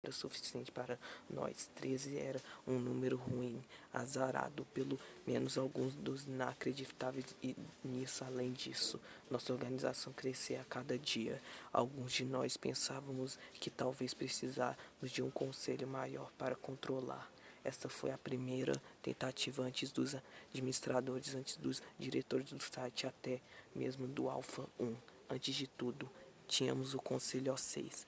era suficiente para nós. 13 era um número ruim, azarado, pelo menos alguns dos inacreditáveis e nisso. Além disso, nossa organização crescia a cada dia. Alguns de nós pensávamos que talvez precisávamos de um conselho maior para controlar. Esta foi a primeira tentativa antes dos administradores, antes dos diretores do site, até mesmo do Alpha 1. Antes de tudo, tínhamos o Conselho O6.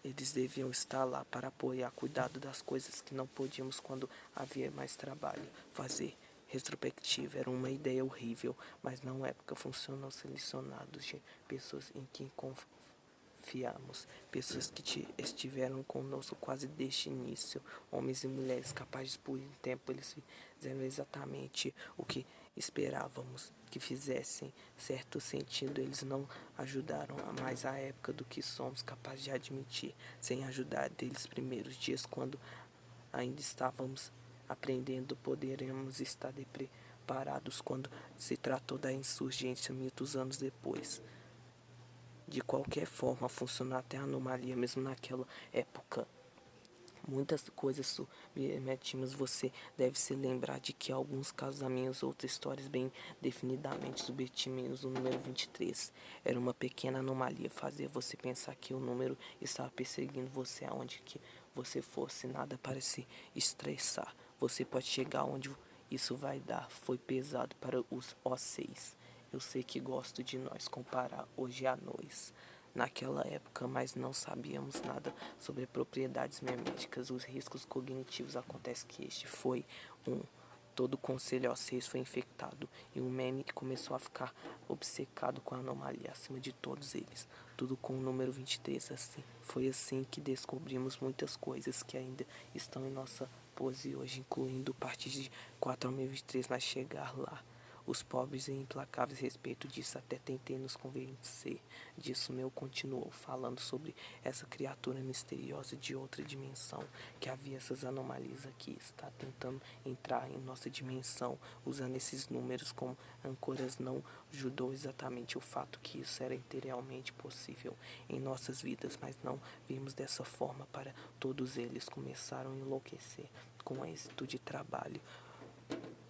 Eles deviam estar lá para apoiar, cuidado das coisas que não podíamos quando havia mais trabalho. Fazer retrospectiva era uma ideia horrível, mas na época funcionou. Selecionados de pessoas em quem confiamos, pessoas que estiveram conosco quase desde o início, homens e mulheres capazes por um tempo. Eles fizeram exatamente o que esperávamos que fizessem. Certo sentido, eles não ajudaram a mais a época do que somos capazes de admitir, sem ajudar deles primeiros dias, quando ainda estávamos aprendendo. Poderemos estar preparados quando se tratou da insurgência muitos anos depois. De qualquer forma, funcionou até a anomalia mesmo naquela época. Muitas coisas submetimos. Você deve se lembrar de que alguns casos das minhas outras histórias bem definidamente submetimos o número 23. Era uma pequena anomalia, fazia você pensar que o número estava perseguindo você aonde que você fosse. Nada para se estressar. Você pode chegar onde isso vai dar. Foi pesado para os O6. Eu sei que gosto de nós comparar hoje a nós naquela época, mas não sabíamos nada sobre propriedades meméticas, os riscos cognitivos. Acontece que este foi um. Todo o Conselho O6 foi infectado, e um meme que começou a ficar obcecado com a anomalia acima de todos eles. Tudo com o número 23. Assim, foi assim que descobrimos muitas coisas que ainda estão em nossa pose hoje, incluindo parte de 4023, mas chegar lá. Os pobres e implacáveis respeito disso, até tentei nos convencer disso. Meu continuou falando sobre essa criatura misteriosa de outra dimensão, que havia essas anomalias aqui, está tentando entrar em nossa dimensão, usando esses números como âncoras. Não ajudou exatamente o fato que isso era inteiramente possível em nossas vidas, mas não vimos dessa forma. Para todos eles, começaram a enlouquecer com êxito de trabalho,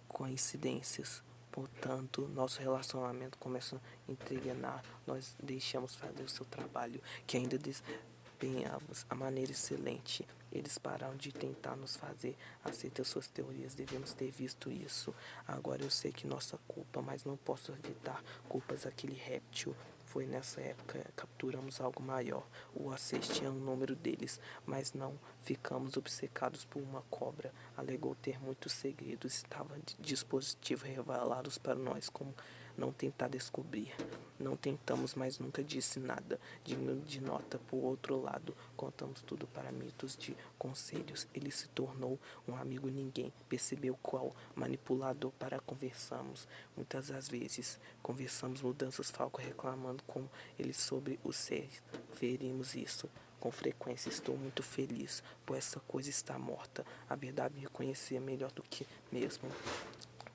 coincidências. Portanto, nosso relacionamento começa a entregar. Nós deixamos fazer o seu trabalho, que ainda desempenhamos a maneira excelente. Eles pararam de tentar nos fazer aceitar suas teorias. Devemos ter visto isso. Agora eu sei que nossa culpa, mas não posso evitar culpas daquele réptil. Foi nessa época capturamos algo maior. O A6 tinha um número deles, mas não ficamos obcecados por uma cobra. Alegou ter muitos segredos. Estava dispositivo revelá-los para nós, como não tentar descobrir. Não tentamos, mas nunca disse nada. De nota. Por outro lado, contamos tudo para mitos de conselhos. Ele se tornou um amigo. Ninguém percebeu qual manipulador para conversamos. Muitas das vezes conversamos mudanças. Falco reclamando com ele sobre o ser. Verimos isso com frequência. Estou muito feliz, pois essa coisa está morta. A verdade me conhecia melhor do que mesmo.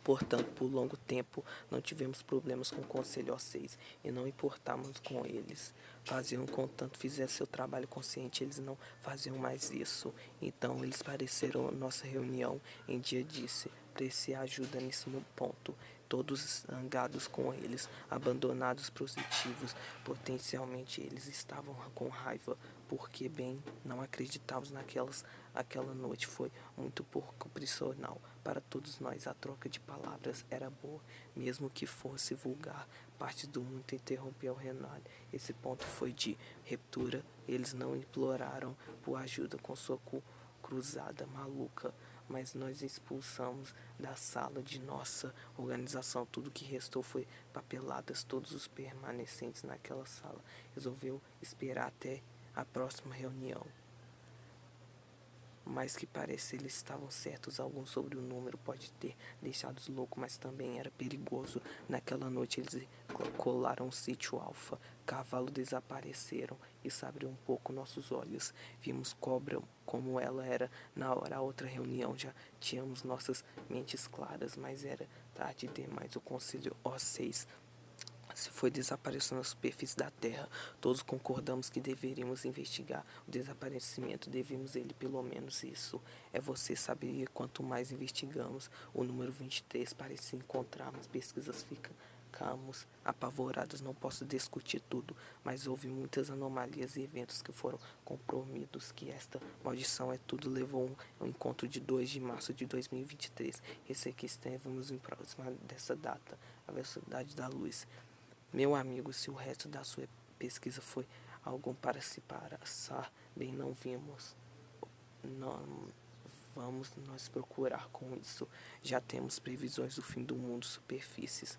Portanto, por longo tempo, não tivemos problemas com o Conselho O6 e não importávamos com eles. Faziam contanto fizesse seu trabalho consciente. Eles não faziam mais isso. Então, eles pareceram a nossa reunião em dia. Disse, preciso ajuda nesse ponto. Todos zangados com eles, abandonados, positivos. Potencialmente, eles estavam com raiva, porque bem não acreditávamos aquela noite. Foi muito pouco profissional para todos nós. A troca de palavras era boa, mesmo que fosse vulgar. Parte do muito interrompeu Renan. Esse ponto foi de ruptura. Eles não imploraram por ajuda com sua cruzada maluca, mas nós expulsamos da sala de nossa organização. Tudo que restou foi papeladas. Todos os permanecentes naquela sala resolveu esperar até a próxima reunião. Mas que parece eles estavam certos. Alguns sobre o número pode ter deixado louco, mas também era perigoso. Naquela noite eles colaram o sítio Alfa. Cavalo desapareceram. Isso abriu um pouco nossos olhos. Vimos cobra como ela era na hora. A outra reunião já tínhamos nossas mentes claras, mas era tarde demais. O Conselho O6 se foi desaparecendo na superfície da terra. Todos concordamos que deveríamos investigar o desaparecimento, devemos ele pelo menos isso. É você saberia quanto mais investigamos, o número 23 parece encontrarmos, pesquisas ficamos apavorados, não posso discutir tudo, mas houve muitas anomalias e eventos que foram compromidos, que esta maldição é tudo, levou ao encontro de 2 de março de 2023. Esse aqui estávamos em próxima dessa data, a velocidade da luz. Meu amigo, se o resto da sua pesquisa foi algo para se passar, bem, não vimos. Não vamos nós procurar com isso. Já temos previsões do fim do mundo, superfícies,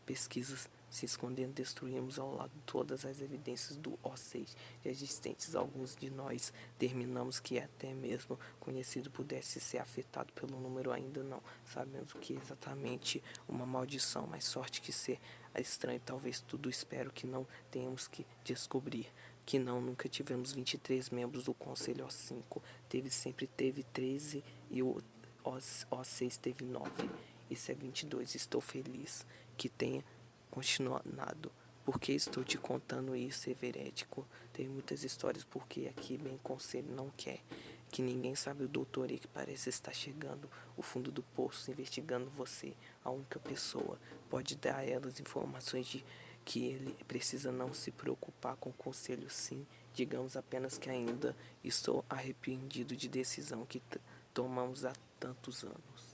pesquisas se escondendo, destruímos ao lado todas as evidências do O6 existentes. Alguns de nós terminamos que até mesmo conhecido pudesse ser afetado pelo número, ainda não sabemos o que é exatamente uma maldição, mas sorte que ser estranho, talvez tudo, espero que não tenhamos que descobrir. Que não, nunca tivemos 23 membros do Conselho O5, sempre teve 13 e o O6 teve 9. Isso é 22, estou feliz que tenha continuado. Porque estou te contando isso, é verídico. Tem muitas histórias porque aqui bem conselho não quer. Que ninguém sabe o doutor que parece estar chegando o fundo do poço, investigando você. A única pessoa pode dar a elas informações de que ele precisa não se preocupar com o conselho, sim. Digamos apenas que ainda estou arrependido de decisão que tomamos há tantos anos.